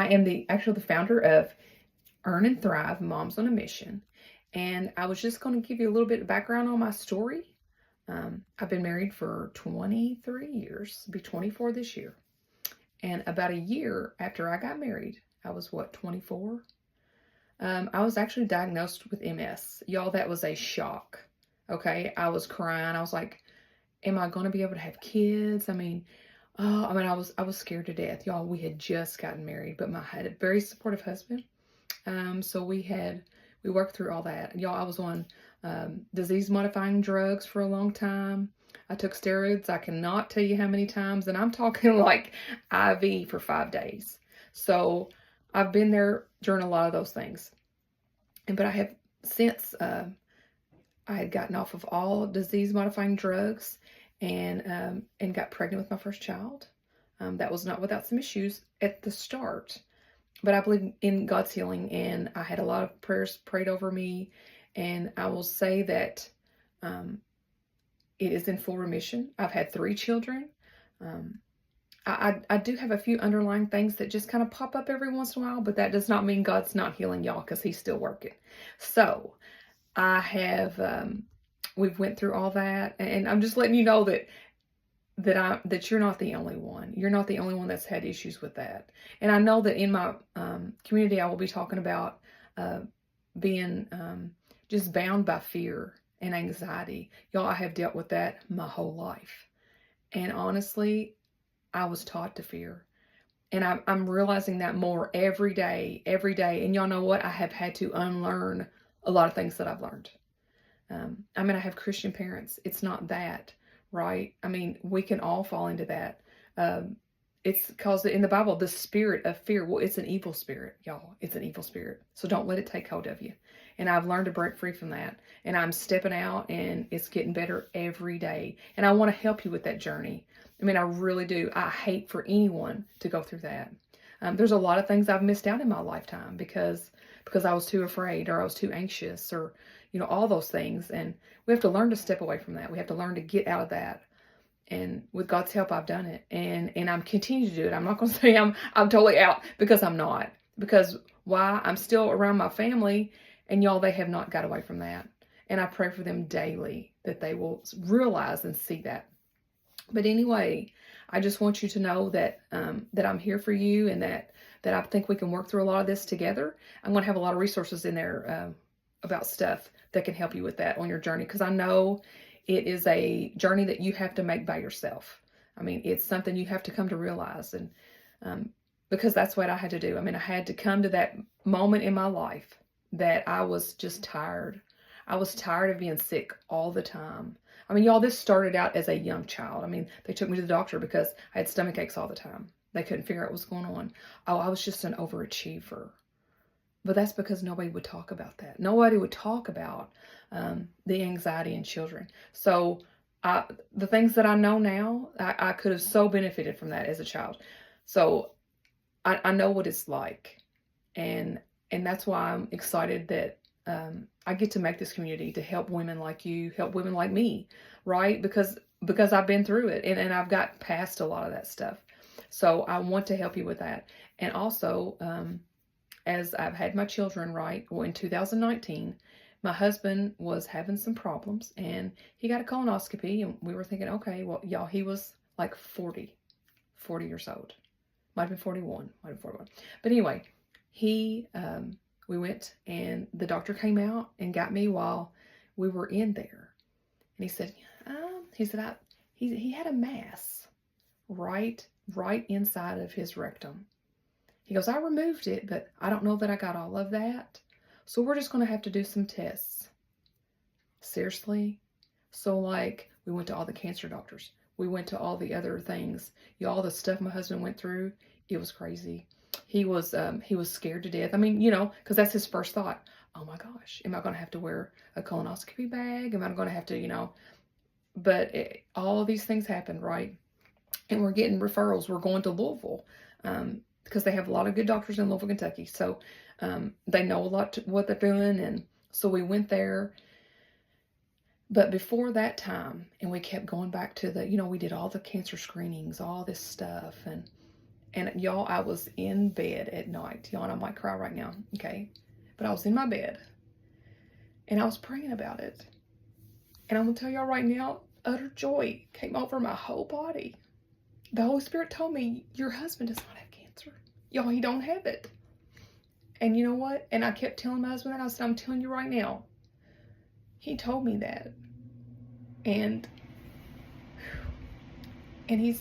am actually the founder of Earn and Thrive Moms on a Mission. And I was just going to give you a little bit of background on my story. I've been married for 23 years, be 24 this year. And about a year after I got married, I was 24? I was actually diagnosed with MS. Y'all, that was a shock. Okay, I was crying. I was like, am I going to be able to have kids? I was scared to death. Y'all, we had just gotten married, but I had a very supportive husband. So we worked through all that. Y'all, I was on disease modifying drugs for a long time. I took steroids. I cannot tell you how many times, and I'm talking like IV for 5 days. So I've been there during a lot of those things. But I have since, I had gotten off of all disease modifying drugs and got pregnant with my first child. That was not without some issues at the start. But I believe in God's healing, and I had a lot of prayers prayed over me. And I will say that it is in full remission. I've had 3 children. I do have a few underlying things that just kind of pop up every once in a while, but that does not mean God's not healing y'all, because he's still working. So I have, we've went through all that, and I'm just letting you know that you're not the only one. You're not the only one that's had issues with that. And I know that in my community, I will be talking about being just bound by fear and anxiety. Y'all, I have dealt with that my whole life. And honestly, I was taught to fear. And I'm realizing that more every day. And y'all know what? I have had to unlearn a lot of things that I've learned. I have Christian parents. It's not that, right? We can all fall into that. It's called in the Bible, the spirit of fear. Well, it's an evil spirit, y'all. It's an evil spirit. So don't let it take hold of you. And I've learned to break free from that. And I'm stepping out, and it's getting better every day. And I want to help you with that journey. I really do. I hate for anyone to go through that. There's a lot of things I've missed out in my lifetime because I was too afraid, or I was too anxious, or, all those things. And we have to learn to step away from that. We have to learn to get out of that. And with God's help, I've done it. And I'm continuing to do it. I'm not going to say I'm totally out, because I'm not. Because why? I'm still around my family, and y'all, they have not got away from that. And I pray for them daily that they will realize and see that. But anyway, I just want you to know that that I'm here for you, and that I think we can work through a lot of this together. I'm going to have a lot of resources in there about stuff that can help you with that on your journey, because I know it is a journey that you have to make by yourself. It's something you have to come to realize, and because that's what I had to do. I had to come to that moment in my life that I was just tired. I was tired of being sick all the time. Y'all, this started out as a young child. They took me to the doctor because I had stomach aches all the time. They couldn't figure out what was going on. Oh, I was just an overachiever. But that's because nobody would talk about that. Nobody would talk about the anxiety in children. So the things that I know now, I could have so benefited from that as a child. So I know what it's like. And that's why I'm excited that I get to make this community to help women like you, help women like me, right? Because I've been through it, and I've got past a lot of that stuff. So I want to help you with that. And also, as I've had my children, right? Well, in 2019, my husband was having some problems, and he got a colonoscopy, and we were thinking, okay, well, y'all, he was like 40 years old. Might have been 41, But anyway, we went, and the doctor came out and got me while we were in there. And he said, he had a mass right inside of his rectum. He goes, I removed it, but I don't know that I got all of that. So we're just going to have to do some tests. Seriously? So we went to all the cancer doctors. We went to all the other things. Y'all, the stuff my husband went through, it was crazy. He was scared to death. Because that's his first thought. Oh my gosh, am I going to have to wear a colonoscopy bag? Am I going to have to, but all of these things happened, right? And we're getting referrals. We're going to Louisville because they have a lot of good doctors in Louisville, Kentucky. So they know a lot what they're doing. And so we went there. But before that time, and we kept going back to we did all the cancer screenings, all this stuff. And y'all, I was in bed at night. Y'all, and I might cry right now, okay? But I was in my bed and I was praying about it. And I'm gonna tell y'all right now, utter joy came over my whole body. The Holy Spirit told me, your husband does not have cancer. Y'all, he don't have it. And you know what? And I kept telling my husband that. I said, I'm telling you right now. He told me that. And I'm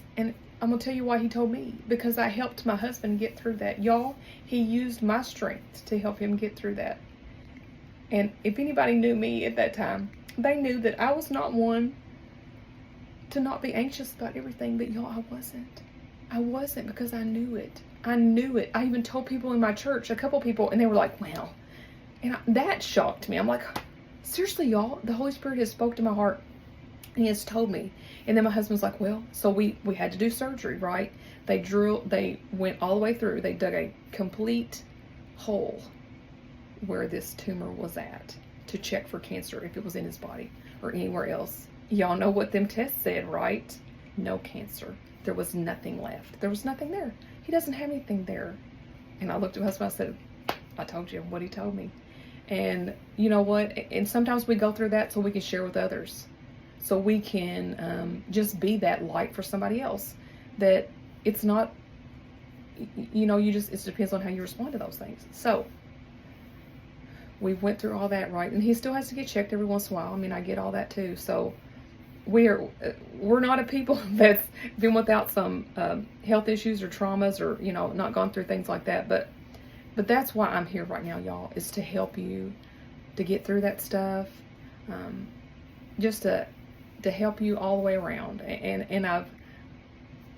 going to tell you why he told me. Because I helped my husband get through that. Y'all, he used my strength to help him get through that. And if anybody knew me at that time, they knew that I was not one to not be anxious about everything. But y'all, I wasn't. I wasn't, because I knew it. I knew it. I even told people in my church, a couple people, and they were like, well. And that shocked me. I'm like, seriously, y'all? The Holy Spirit has spoke to my heart. And he has told me. And then my husband's like, well, so we had to do surgery, right? They went all the way through. They dug a complete hole where this tumor was at to check for cancer, if it was in his body or anywhere else. Y'all know what them tests said, right? No cancer. There was nothing left. There was nothing there. He doesn't have anything there. And I looked at my husband, I said, I told you what he told me. And you know what? And sometimes we go through that so we can share with others. So we can just be that light for somebody else. That it's not, you know, it depends on how you respond to those things. So we went through all that, right? And he still has to get checked every once in a while. I mean, I get all that too. So we're not a people that's been without some health issues or traumas, or, you know, not gone through things like that. But that's why I'm here right now, y'all, is to help you to get through that stuff, just to help you all the way around. And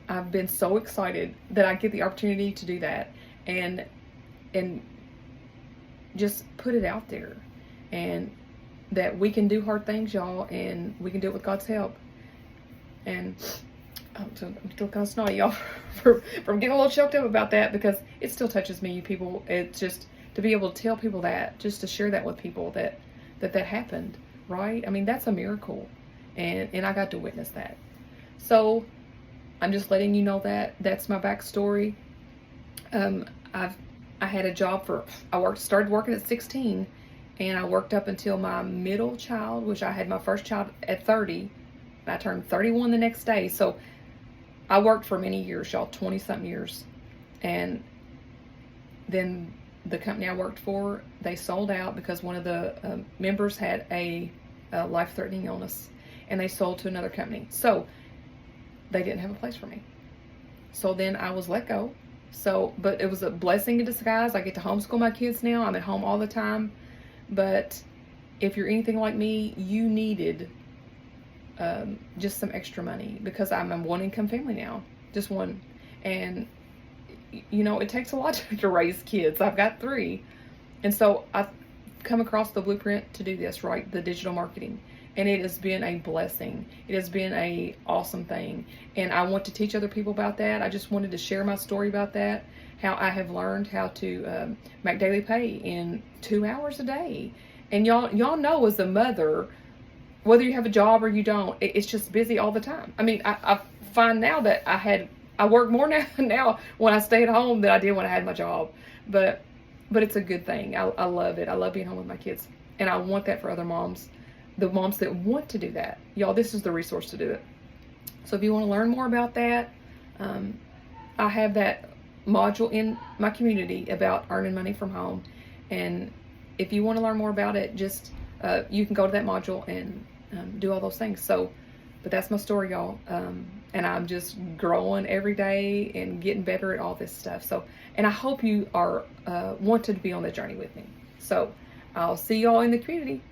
I've been so excited that I get the opportunity to do that, and just put it out there, and that we can do hard things, y'all, and we can do it with God's help. And I'm still kind of snotty, y'all, from getting a little choked up about that, because it still touches me, you people. It's just to be able to tell people that, just to share that with people, that happened, right? I mean, that's a miracle, and I got to witness that. So I'm just letting you know that that's my backstory. I had a job started working at 16, and I worked up until my middle child, which I had my first child at 30. I turned 31 the next day. So I worked for many years, y'all, 20-something years. And then the company I worked for, they sold out because one of the members had a life-threatening illness, and they sold to another company. So they didn't have a place for me. So then I was let go. But it was a blessing in disguise. I get to homeschool my kids now. I'm at home all the time. But if you're anything like me, you needed just some extra money, because I'm a one-income family now, just one. And, you know, it takes a lot to raise kids. I've got 3. And so I've come across the blueprint to do this, right? The digital marketing. And it has been a blessing. It has been a awesome thing. And I want to teach other people about that. I just wanted to share my story about that, how I have learned how to make daily pay in 2 hours a day. And y'all know, as a mother, whether you have a job or you don't, it's just busy all the time. I mean, I find now that I work more now when I stay at home than I did when I had my job. But it's a good thing. I love it. I love being home with my kids. And I want that for other moms. The moms that want to do that. Y'all, this is the resource to do it. So if you want to learn more about that, I have that module in my community about earning money from home. And if you want to learn more about it, just you can go to that module and do all those things. So, but that's my story, y'all. And I'm just growing every day and getting better at all this stuff. So, and I hope you are wanted to be on the journey with me. So I'll see y'all in the community.